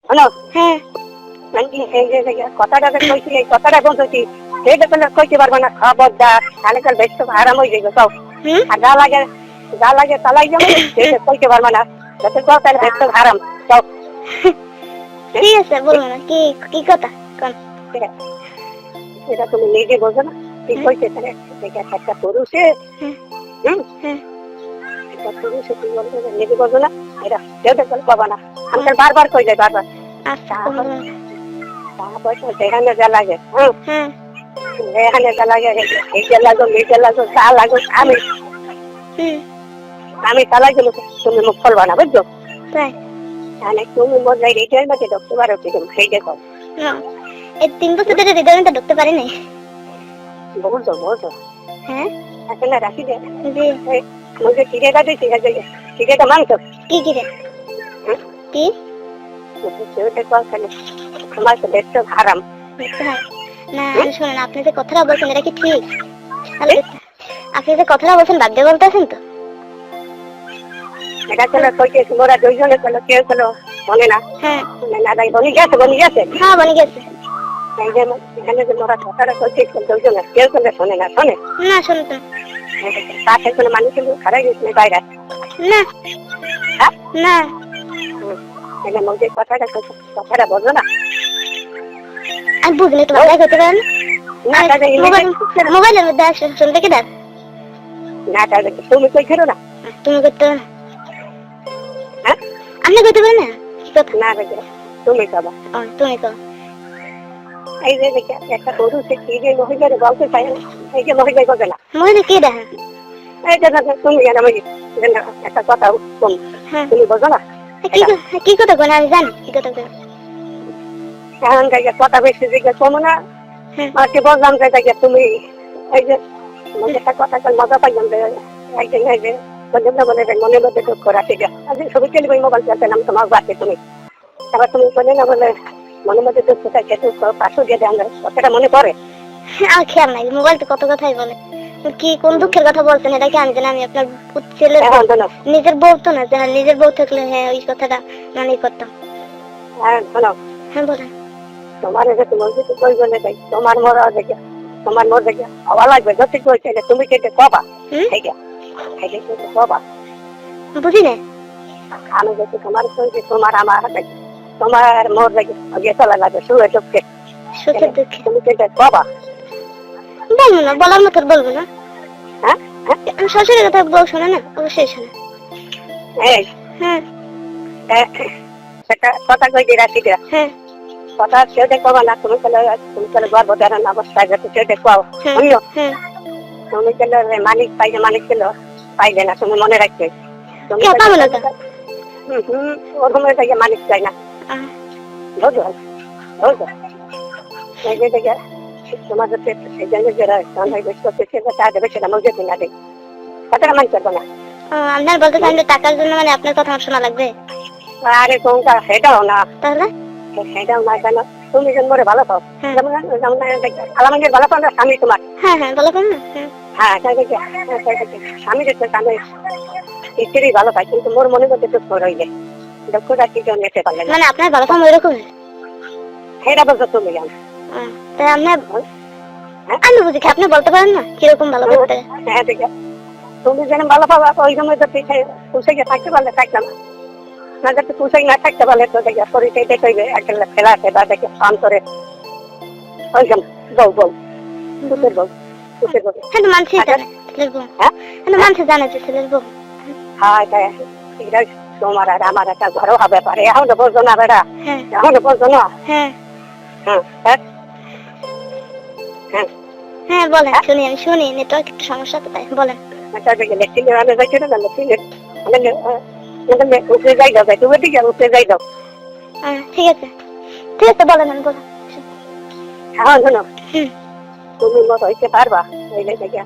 শোনো, হ্যাঁ এই যে কথাটা কইছি, এই কথাটা বলতেছি, সেইটা তো কইতে পারবো না। খবরদার, তাহলে কাল বেশ আরাম হয়ে যাবে। সব হুম আর যা লাগে তালাই যাবে, সেইটা কইতে পারবো না। যাতে কও তাহলে বেশ আরাম। সব ঠিক আছে, বলবো না। কি কি কথা কোন? এটা তুমি নিজে বোঝো না কি কইতে। তাহলে একটা পুরুষে হুম হ্যাঁ একটা পুরুষে কি বলতে নিজে বোঝো না। এটা কেউ দেখতে পাবা না। আমি বারবার কই যাই, বারবার। আচ্ছা বলবো না। তারপর তো যেখানে যা লাগে, হ্যাঁ যেখানে যা লাগে, এইটা লাগো, মেয়েটা লাগো, চা লাগো, আমি চালাই গেলে তুমি মুখ খুলবা না, বুঝছো? তাই মানে তুমি মজাই রেটের মধ্যে ঢুকতে পারো, তুমি সেই দেখো। না, এই 3 বছর ধরে হৃদয়টা ঢুকতে পারি নাই। বলছো বলছো হ্যাঁ এখন রাখি দে। জি মুঝে চিড়েটা দিচ্ছি, চিড়েটা মাংস কি কি রে কি তোমার তো বেশ হারাম। দেখতে হয় না। শোনেন, আপনি যে কথাটা বলছেন এটা কি ঠিক? আপনি যে কথাটা বলছেন বাদ দিয়ে বলতেছেন তো? এটা চলো কইতেছি, ওরা দুইজনে চলো, কেউ চলো মনে না। হ্যাঁ মনে না যাই বনি গেছে। হ্যাঁ বনে গেছে। এই যে এখানে যে ওরা কথাটা কইতেছে দুইজনে, কেউ চলে শোনে না, শোনে না শুনতো তাকে কোনো মানুষ কিন্তু খারাই গেছে বাইরে। না হ্যাঁ না এখানে মধ্যে কথাটা বোঝো না। আমি বুঝলি তো ভালো করতে পারেন না মোবাইলের মধ্যে আসে শুনতে কি দেখ না তুমি কই খেলো না। তুমি করতে পারো না। হ্যাঁ আপনি করতে পারেন না কি কথা? না তুমি খাবা। তুমি কর। এই যে একটা পুরুষে কি যে মহিলার বলতে চাই না, এই যে মহিলা বলবে না। মহিলা কি দেখা? এই যে তুমি একটা কথা তুমি বোঝো না। কি কথা কোন? আমি জানি কি কথা কোন। এখন কথা বেশি দিকে কমো না। মাকে বললাম যে তুমি এই যে একটা কথা মজা পাইলাম যে একদিন এই যে বলে মনের মধ্যে দুঃখ রাখি গা আজ ছবি খেলবে মোবাইল চালাম তোমার বাড়িতে। তুমি আবার তুমি বলে না বলে মনের মধ্যে দুঃখ থাকে, দুঃখ পাশে দিয়ে দেন, কথাটা মনে পড়ে। আর খেয়াল নাই, মোবাইল তো কত কথাই বলে। কি কোন দুঃখের কথা বলছেন এটা কি আমি জানি? আমি আপনার ছেলের নিজের বউ তো না, যে নিজের বউ থাকলে হ্যাঁ ওই কথাটা মানে করতাম। হ্যাঁ শোনো, হ্যাঁ বলেন। তোমার তোমার যদি কই বলে দেয় তোমার মরা দেখে তোমার মর দেখে হওয়া লাগবে, যদি কই চাইলে তুমি কেটে কবা কবা। বুঝি না আমি যদি তোমার কই যে তোমার আমার দেখে তোমার মোর দেখে আগে চলা লাগবে শুয়ে দুঃখে, সুখের দুঃখে তুমি কেটে কবা। বলবো না, বলার মতো বলবো না। হ্যাঁ আমি শ্বশুরের কথা বউ শোনে না, অবশ্যই শোনে। এই হ্যাঁ সেটা কথা কই দিয়ে রাখি দিয়া হ্যাঁ কথা কেউ দেখবা না। তুমি চলে গর্ভধারণ অবস্থায় যাতে কেউ দেখবাও বুঝলো। তুমি চলে মালিক পাইলে মালিক ছিল পাইলে না, তুমি মনে রাখবে। তুমি ওরকম থেকে মালিক চাই না, বুঝলো বুঝলো। এই যে দেখে তোমার যাতে সেই জন্য যারা সন্ধ্যায় বেশ করতেছে তা দেবে সেটা মজে না দেয়, কথাটা মানি করবো না। আপনার বলতে চান টাকার জন্য মানে আপনার কথা শোনা লাগবে? আরে কোনটা সেটাও না, তাহলে সেটাও না। কেন তুমি যেন মরে ভালো পাও, যেমন আলামাঙ্গের ভালো পাও না স্বামী তোমার। হ্যাঁ হ্যাঁ ভালো পান না। হ্যাঁ স্বামী দেখতে স্বামী স্ত্রী ভালো পাই, কিন্তু মোর মনের মধ্যে দুঃখ রইলে দুঃখটা কি জন্য নিতে পারলে না। মানে আপনার ভালো পান ওইরকম সেটা বলছো তুমি জানো। তাই আমি বুঝি কি আপনি বলতে পারেন না কিরকম ভালো করতে? হ্যাঁ ঠিক আছে, তুমি যেন ভালো পাবা ওই সময় তো পুষে গিয়ে থাকতে পারলে থাকতাম না, যাতে পুষে না থাকতে পারলে তো দেখে শরীরটাই দেখবে একটা খেলা আছে বা দেখে ফান করে ওই সময় বউ বউ পুষের বউ পুষের বউ। হ্যাঁ তো মানছি ছেলের বউ, হ্যাঁ মানছি জানে যে ছেলের বউ। হ্যাঁ এটা তোমার আর আমার একটা ঘরোয়া ব্যাপার, এখনো বলছো না বেড়া, এখনো বলছো না। হ্যাঁ হ্যাঁ হ্যাঁ হ্যাঁ হ্যাঁ বলেন, শুনি আমি শুনি। নেটওয়ার্ক একটু সমস্যা তো তাই বলেন। উপরে যাই দাও, তুমি দিকে উপরে যাই দাও। ঠিক আছে ঠিক আছে বলেন, আমি বলেন। হ্যাঁ শোনো, তুমি মত হইতে পারবা ওইলে দেখে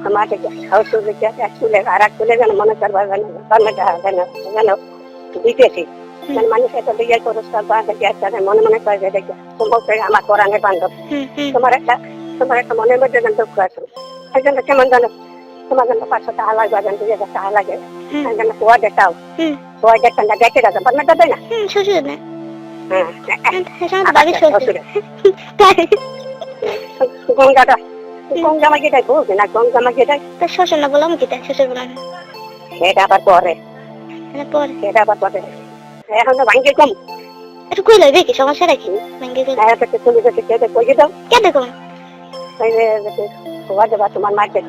আমার দেখে শ্বশুর দেখে এক চুলে আর এক চুলে যেন মনে করবা যেন দিতেছি মানুষ এত দিকে পুরস্কার বা দেখে মনে মনে করে যে দেখে তোমার আমার কোরআনের বান্ধব। তোমার একটা মনের মধ্যে যেন দুঃখ আছে, সেই জন্য কেমন জানো তোমার জন্য 500 টাকা লাগবে, 2000 টাকা লাগে, কুয়া দেখাও কুয়া দেখতে না দেখে গেছে পারবে না শ্বশুর না হ্যাঁ সেসময় তো ভাবি চলছে গঙ্গাটা গঙ্গা মাকে এটাই বলছে না, গঙ্গা মাকে এটাই তো শ্বশুর না বললাম কিটা, শ্বশুর বললাম সেটা আবার পরে, পরে সেটা আবার পরে। এখন তো ভাঙ্গে কম একটু কই লইবে কি সমস্যা রাখি ভাঙ্গে কই তুমি যদি কেটে কই দাও কে দেখো হওয়া যাবা তোমার মাকে।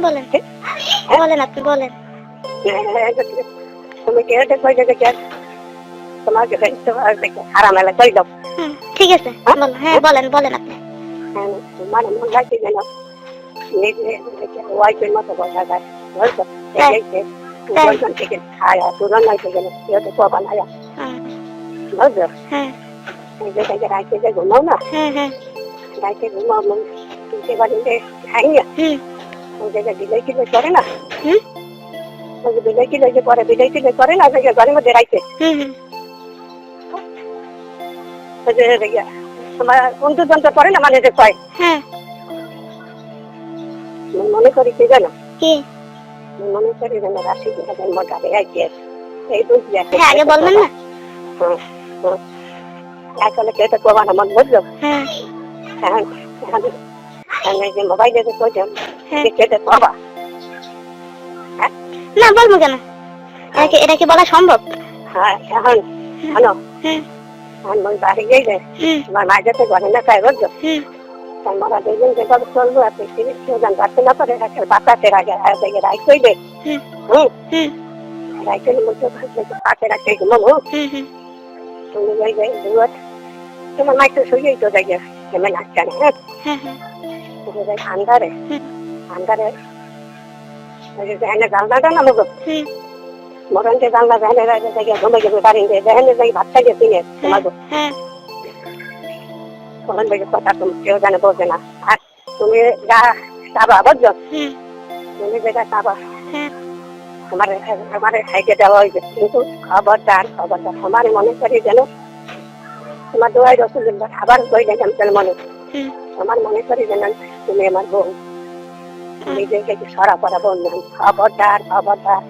বলেন বলেন আপনি বলেন। তুমি কেটে কই দেবে কে তোমাকে হারাম এলা কই দাও। ঠিক আছে হ্যাঁ বলেন বলেন আপনি। তোমার মন লাগছে যেন নিজে ওয়াইফের মতো বসা যায়, বুঝছো? ওইখান থেকে খায়া তুলন হয়েছে যেন কেউ তো কবা না, বুঝছো? এই যে রাইতে যে ঘুমাও না, রাইতে ঘুমাও বাড়িতে খাইয়া ওই জায়গায় বিলাই কিলে করে না, ওই যে বিলাই কিলে যে পরে বিলাই কিলে করে না ঘরের মধ্যে রাইতে তোমার বন্ধু যন্ত্র করে না, মানে যে কয় মনে করি কি জানো, মনে করি যেন রাশি মোটা রেখে এই বুঝলি আগে বলবেন না আসলে কেউ তো কবা না মন, বুঝলো? যে মোবাইলে যে কইছেন কেটে কবা না বলবো কেন, এটা কি বলা সম্ভব? হ্যাঁ এখন হ্যালো আমি বাড়ি গেলে তোমার মা যাতে ঘরে না খায়, বুঝলো? আমরা দুজন যেভাবে চলবো আপনি কেউজন বাড়তে না পারে বাচ্চাতে আগে রাই কইবে রাই করে মধ্যে পাশে রাখতে ঘুমাবো তুমি যাই যাই তোমার মাই তো শুয়েই তো যাই কেমন আসছে না, হ্যাঁ আন্ধারে আন্ধারে জানলাটা না মগো মরণ যে জানলা ভ্যানে জায়গা ঘুমে যাবে বাড়ি ভ্যানে যাই ভাত খাইয়ে কিনে তোমাকে তখন দেখে কথা তুমি কেউ জানে বলবে না। আর তুমি যা চাবা, বুঝছো? তুমি যেটা চাবা আমার আমার হাইটে দেওয়া হয়েছে, কিন্তু খবরদার খবরদার আমার মনে করি যেন তোমার দোয়াই রসুল্লাহ আবার কই দেন আমি মনে আমার মনে করি যেন তুমি আমার বউ, তুমি যে সরা পড়া বললাম খবরদার খবরদার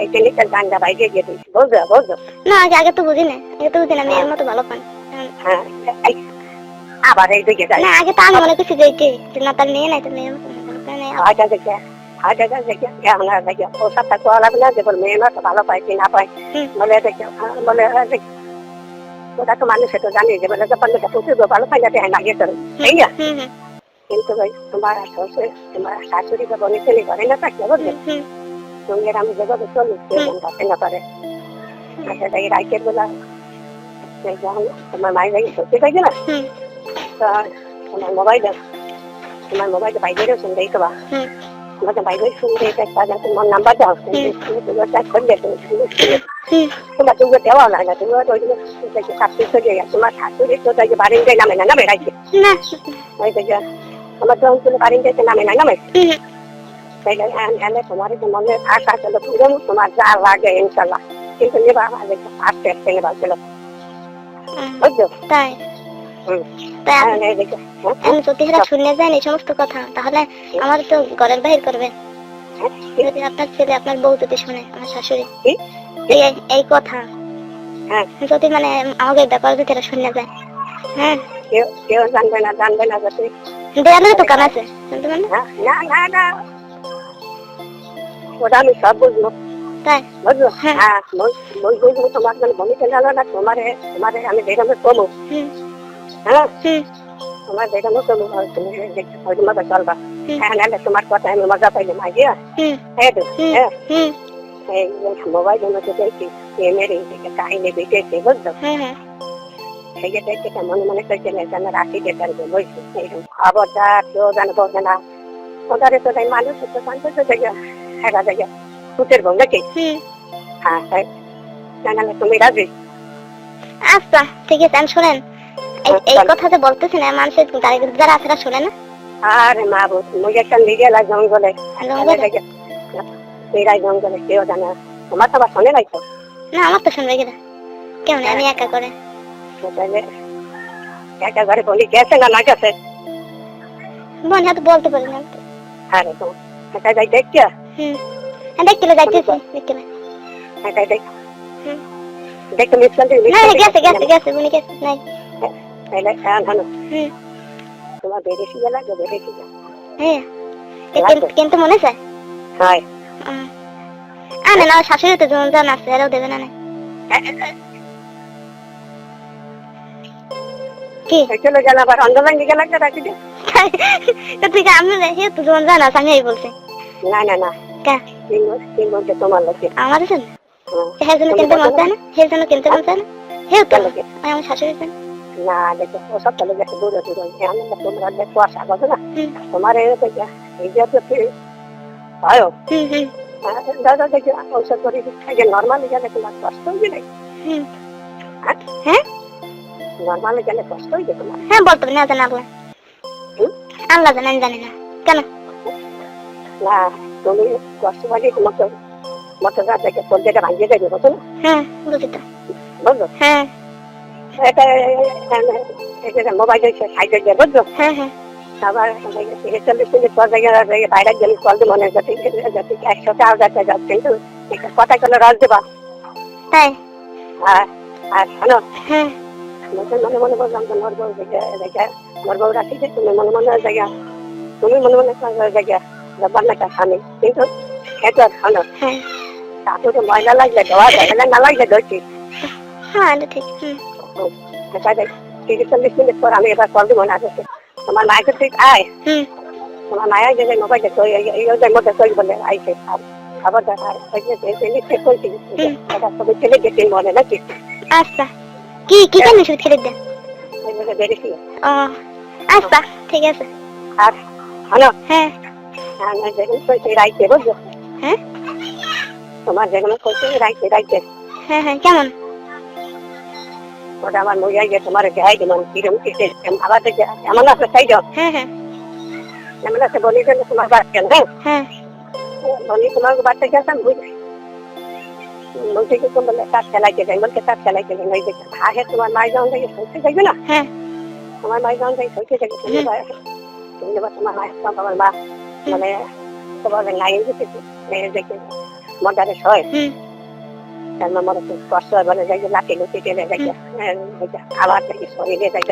এই জিনিসটা গানটা বাইরে গিয়ে দিয়েছি, বুঝছো? বুঝছো না আগে তো বুঝি না, আগে তো বুঝি না মেয়ের মতো ভালো পান। হ্যাঁ আবার এই দিকে যাই না আগে তো আমি মনে করছি যে না তার মেয়ে নাই, তার মেয়ের মতো আগে দেখে আগে দেখে আমরা দেখে ও সবটা কোয়া লাগবে না যে মেয়ে না তো ভালো পায় কি না পায় বলে দেখে বলে ওটা তো মানুষ তো জানি যে বলে প্রচুর ভালো পাই যাতে হ্যাঁ লাগিয়ে চলে, তাই না? কিন্তু ভাই তোমার শ্বশুর তোমার শাশুড়ি তো বলে ছেলে ঘরে না থাকলে, বুঝলে? তুমি আমি যেভাবে চলি থাকতে না পারে রাইকের বেলা তোমার মায়ের লাগে সত্যি পাইছে না তো তোমার মোবাইলে বাইরে শুনতে তো বা তোমাকে বাইরে শুনতে তোমার নাম্বার দাও করলে তোমার তুমি দেওয়া লাগে না, তুমি তোমার শাশুড়ি তো বাড়ির নামে না নামে রাইছে ওই থেকে আমার যখন তুমি বাড়ির যাইতে নামে না নামে তাইলে তোমার মনে আশা ছিল তোমার যা লাগে ইনশাল্লাহ, কিন্তু নেবা আসতে আসতে নেবা ছিল, বুঝছো? তাই আমি যদি এরা শুনে যান এই সমস্ত কথা তাহলে আমার তো ঘরের বাহির করবে। যদি আপনার ছেলে আপনার বউ যদি শুনে আমার শাশুড়ি এই কথা যদি মানে আমাকে ব্যাপার যদি এরা শুনে যায়, হ্যাঁ কেউ জানবে না যদি দেয়ালের দোকান আছে না না না ওটা আমি সব বুঝবো, তাই বুঝলো? হ্যাঁ বুঝবো তোমার ভূমিকা জানো না, তোমারে আমি দেখে কমো, হ্যাঁ তোমার দেখে কমো তুমি ওই মজা চলবা, হ্যাঁ নাহলে তোমার কথা আমি মজা পাইলে মা গিয়া হ্যাঁ তো হ্যাঁ এই মোবাইলের মধ্যে দেখছি মেয়ের এইদিকে কাহিনী বেঁচেছে, বুঝলো? সেই দেখে মনে মনে করছে যেন রাখি যেতে বলছি এইরকম খবরদার কেউ যেন বলবে না ওদারে তো মানুষ তো জানতে তো দেখে হ্যাঁ দেখে পুতের বউ নাকি হ্যাঁ তাই জানালে তুমি রাজি? আচ্ছা ঠিক আছে আমি শোনেন এই কথা যে বলতেছেন মানুষের যারা আছে শোনে না। আরে মা বউ মুই একটা লিগেলা জঙ্গলে জঙ্গলে কেউ জানে তোমার তো আবার শোনে নাই তো? না আমার তো শুনবে কিনা কেমন আমি একা করে একা ঘরে বলি গেছে না না গেছে বোন হয়তো বলতে পারি না। আরে তো একা যাই দেখছিয়া দেখলে যাইতেছি দেখলে একা দেখ দেখো মিক্সার হ্যাঁ গেছে গেছে গেছে উনি গেছে নাই তাহলে জানো হুম তোমার বেরেছি লাগবে বেরেছি হ্যাঁ কিন্তু মনে চায় হয় আনে না শাশুড়ি তো জান আছে এরাও দেবে না কি চলে গেল আবার অন্ধকার দিকে লাগবে রাখি দে তো ঠিক আছে আমি হে তো জান আছে আমি এই বলছি না না না কা তিন বলতে তোমার লাগে আমার জন্য হে জন্য কিনতে মন চায় না হে জন্য কিনতে মন চায় না হে তো আমার শাশুড়ি জান না দেখো ও সব চলে গেছে দূরে দূরে আমি তোমরা দেখো আশা করো না তোমার এই যে তো আয়ো দাদা দেখি ঔষধ করে খাইয়ে নর্মালি গেলে তোমার কষ্ট হয়ে যায় হ্যাঁ নর্মালি গেলে কষ্ট হয়ে যায় তোমার হ্যাঁ বলতো না জানা আল্লাহ জানেন জানি না কেন না তুমি কষ্ট পাইলে তোমাকে মতো দেখে পর্যায়টা ভাঙিয়ে দেবে বুঝো না হ্যাঁ বুঝি তো বুঝলো হ্যাঁ এটা এটা মোবাইল সাইডে দিয়ে বুঝলো হ্যাঁ হ্যাঁ আবার ৪০ মিনিট পর বাইরে গেলে কল দিয়ে মনে যাতে ১০০ টাকা যাচ্ছে কিন্তু কথা কোনো রস দেবা তাই আর শোনো হ্যাঁ মনে মনে বললাম যে মোর বউ জায়গা মোর বউ রাখি যে তুমি মনে মনে জায়গা তুমি মনে মনে জায়গা বান্নাটা স্বামী কিন্তু এটা শোনো হ্যাঁ তাতে ময়লা লাগলে দেওয়া যায় না লাগলে ধরছি হ্যাঁ ঠিক ৩০-৪০ মিনিট পর আমি এবার কল দিব না তোমার মায়ের ঠিক আয় তোমার মায়ের যে মোবাইল দেখো এই মধ্যে কই বলে আইছে খাবার দেখা সবাই ছেলে দেখে মনে নাকি আচ্ছা কি কি কেন শুধু খেলে দেন বেরিয়েছি ও আচ্ছা ঠিক আছে আর হ্যালো হ্যাঁ যেগুলো কইছে রাইতে বুঝছো হ্যাঁ তোমার যেগুলো কইছে রাইতে রাইতে হ্যাঁ হ্যাঁ কেমন ওটা আমার মনে হয় যে তোমার গায়ে যেমন কিরম কিসে আবার দেখে এমন আছে তাই যাও হ্যাঁ হ্যাঁ এমন আছে বলি যে তোমার বাচ্চা হ্যাঁ হ্যাঁ বলি তোমার বাচ্চা গেছে বুঝলি বলছে কি বলে তার খেলাইতে যাই বলছে তার খেলাইতে যাই ওই দেখে আগে তোমার মাই যখন থেকে সইতে যাইবে না হ্যাঁ তোমার মাই যখন থেকে সইতে যাবে তুমি তোমার মায়ের আমার মা মানে তোমার নাই দেখে মজারে হয় তার মনে কষ্ট হয় বলে যাই লাঠি লুচি টেনে যাই আবার শরীরে যাই